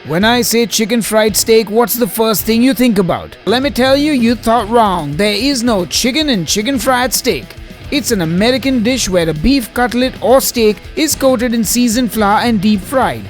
When I say chicken fried steak, what's the first thing you think about? Let me tell you, you thought wrong. There is no chicken in chicken fried steak. It's an American dish where a beef cutlet or steak is coated in seasoned flour and deep fried.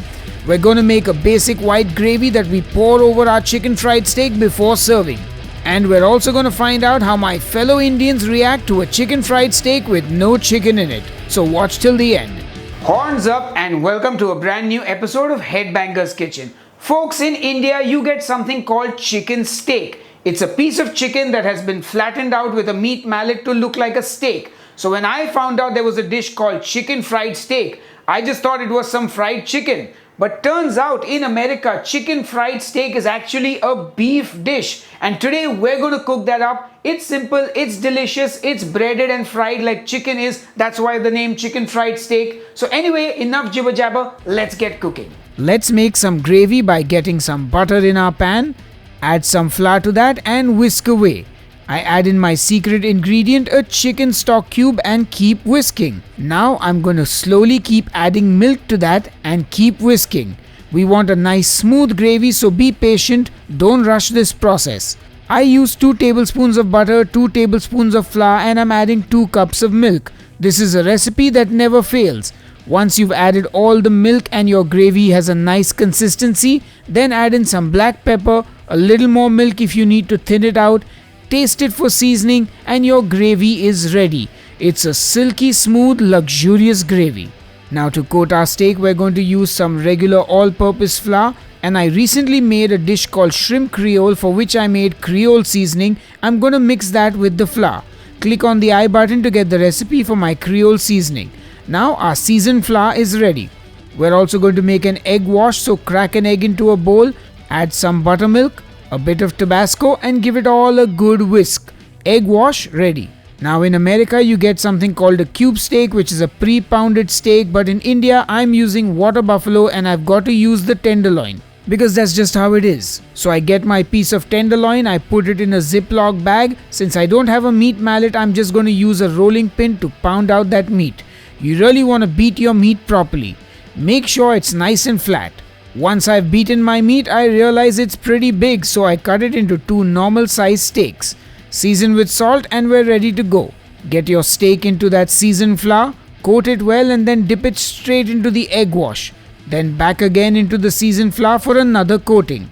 We're going to make a basic white gravy that we pour over our chicken fried steak before serving. And we're also going to find out how my fellow Indians react to a chicken fried steak with no chicken in it. So watch till the end. Horns up and welcome to a brand new episode of Headbanger's Kitchen. Folks, in India, you get something called chicken steak. It's a piece of chicken that has been flattened out with a meat mallet to look like a steak. So when I found out there was a dish called chicken fried steak, I just thought it was some fried chicken. But turns out in America, chicken fried steak is actually a beef dish. And today we're going to cook that up. It's simple, it's delicious, it's breaded and fried like chicken is. That's why the name chicken fried steak. So anyway, enough jibber jabber, let's get cooking. Let's make some gravy by getting some butter in our pan. Add some flour to that and whisk away. I add in my secret ingredient, a chicken stock cube, and keep whisking. Now I'm going to slowly keep adding milk to that and keep whisking. We want a nice smooth gravy, so be patient, don't rush this process. I use 2 tablespoons of butter, 2 tablespoons of flour, and I'm adding 2 cups of milk. This is a recipe that never fails. Once you've added all the milk and your gravy has a nice consistency, then add in some black pepper, a little more milk if you need to thin it out. Taste it for seasoning and your gravy is ready. It's a silky smooth, luxurious gravy. Now to coat our steak, we're going to use some regular all-purpose flour, and I recently made a dish called shrimp Creole for which I made Creole Seasoning. I'm going to mix that with the flour. Click on the I button to get the recipe for my Creole Seasoning. Now our seasoned flour is ready. We're also going to make an egg wash, so crack an egg into a bowl, add some buttermilk, a bit of Tabasco, and give it all a good whisk. Egg wash ready. Now in America you get something called a cube steak, which is a pre-pounded steak, but in India I'm using water buffalo and I've got to use the tenderloin because that's just how it is. So I get my piece of tenderloin, I put it in a Ziploc bag. Since I don't have a meat mallet, I'm just going to use a rolling pin to pound out that meat. You really want to beat your meat properly. Make sure it's nice and flat. Once I've beaten my meat, I realize it's pretty big, so I cut it into 2 normal size steaks. Season with salt and we're ready to go. Get your steak into that seasoned flour, coat it well, and then dip it straight into the egg wash. Then back again into the seasoned flour for another coating.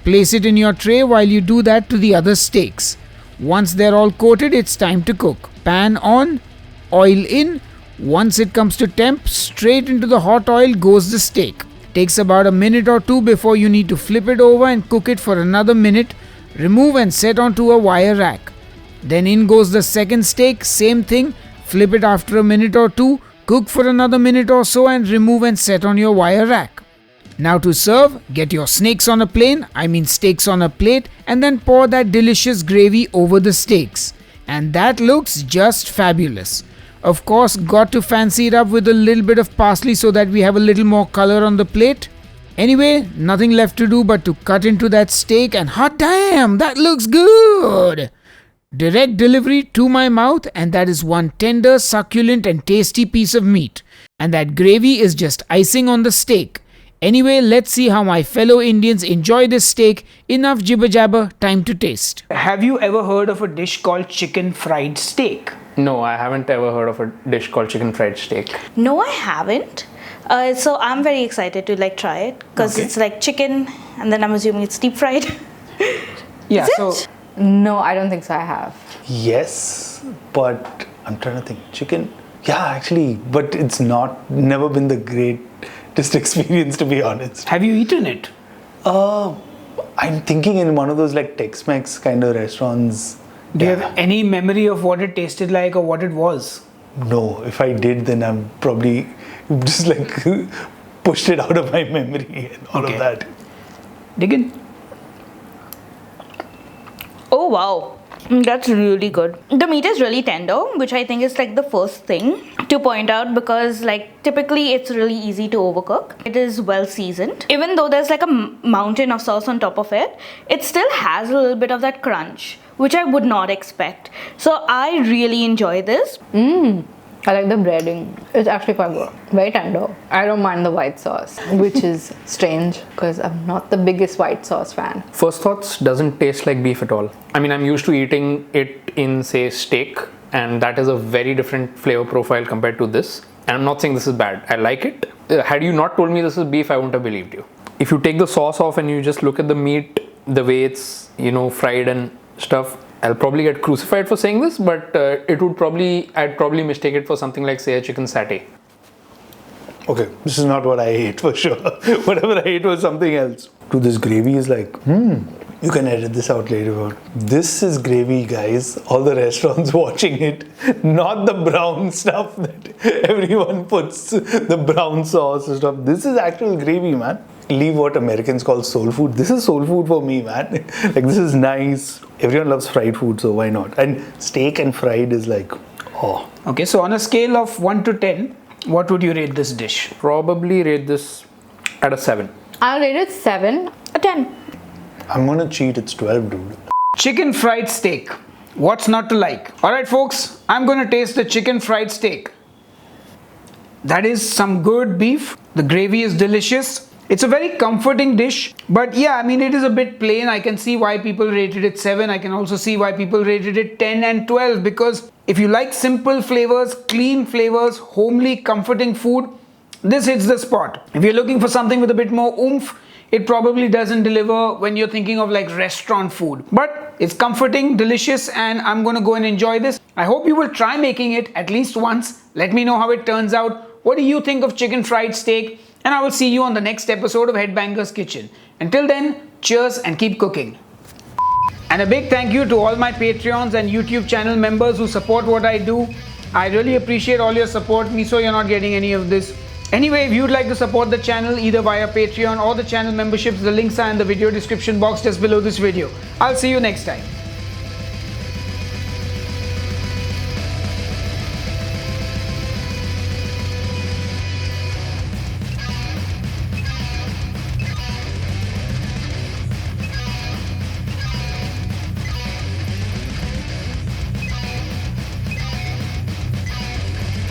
Place it in your tray while you do that to the other steaks. Once they're all coated, it's time to cook. Pan on, oil in. Once it comes to temp, straight into the hot oil goes the steak. Takes about a minute or 2 before you need to flip it over and cook it for another minute. Remove and set onto a wire rack. Then in goes the second steak, same thing. Flip it after a minute or 2, cook for another minute or so, and remove and set on your wire rack. Now to serve, get your steaks on a plate, and then pour that delicious gravy over the steaks. And that looks just fabulous. Of course, got to fancy it up with a little bit of parsley so that we have a little more color on the plate. Anyway, nothing left to do but to cut into that steak, and hot damn, that looks good! Direct delivery to my mouth, and that is one tender, succulent and tasty piece of meat. And that gravy is just icing on the steak. Anyway, let's see how my fellow Indians enjoy this steak. Enough jibber jabber, time to taste. Have you ever heard of a dish called chicken fried steak? No, I haven't ever heard of a dish called chicken fried steak. No, I haven't. So I'm very excited to try it because it's like chicken, and then I'm assuming it's deep fried. Yeah, No, I don't think so. I have. Yes, but I'm trying to think. Chicken? Yeah, actually, but it's never been the greatest experience, to be honest. Have you eaten it? I'm thinking in one of those Tex-Mex kind of restaurants. Do you have any memory of what it tasted like or what it was? No, if I did, then I'm probably just pushed it out of my memory and all of that. Dig in. Oh wow, that's really good. The meat is really tender, which I think is the first thing to point out because typically it's really easy to overcook. It is well seasoned. Even though there's a mountain of sauce on top of it, it still has a little bit of that crunch, which I would not expect. So I really enjoy this. I like the breading. It's actually quite good. Very tender. I don't mind the white sauce, which is strange because I'm not the biggest white sauce fan. First thoughts, doesn't taste like beef at all. I mean, I'm used to eating it in, say, steak, and that is a very different flavor profile compared to this. And I'm not saying this is bad. I like it. Had you not told me this is beef, I wouldn't have believed you. If you take the sauce off and you just look at the meat, the way it's, fried and stuff, I'll probably get crucified for saying this, but I'd probably mistake it for something like, say, a chicken satay. Okay, this is not what I ate for sure. Whatever I ate was something else. Dude, this gravy is like, you can edit this out later on. This is gravy, guys. All the restaurants watching it, not the brown stuff that everyone puts, the brown sauce and stuff. This is actual gravy, man. Leave what Americans call soul food. This is soul food for me, man. Like, this is nice. Everyone loves fried food, so why not? And steak and fried is like, oh. Okay, so on a scale of 1 to 10, what would you rate this dish? Probably rate this at a 7. I'll rate it 7. A 10. I'm gonna cheat, it's 12, dude. Chicken fried steak. What's not to like? Alright folks, I'm gonna taste the chicken fried steak. That is some good beef. The gravy is delicious. It's a very comforting dish, but yeah, I mean, it is a bit plain. I can see why people rated it 7. I can also see why people rated it 10 and 12, because if you like simple flavors, clean flavors, homely, comforting food, this hits the spot. If you're looking for something with a bit more oomph, it probably doesn't deliver when you're thinking of like restaurant food. But it's comforting, delicious, and I'm gonna go and enjoy this. I hope you will try making it at least once. Let me know how it turns out. What do you think of chicken fried steak? And I will see you on the next episode of Headbanger's Kitchen. Until then, cheers and keep cooking. And a big thank you to all my Patreons and YouTube channel members who support what I do. I really appreciate all your support. Miso, you're not getting any of this. Anyway, if you'd like to support the channel either via Patreon or the channel memberships, the links are in the video description box just below this video. I'll see you next time.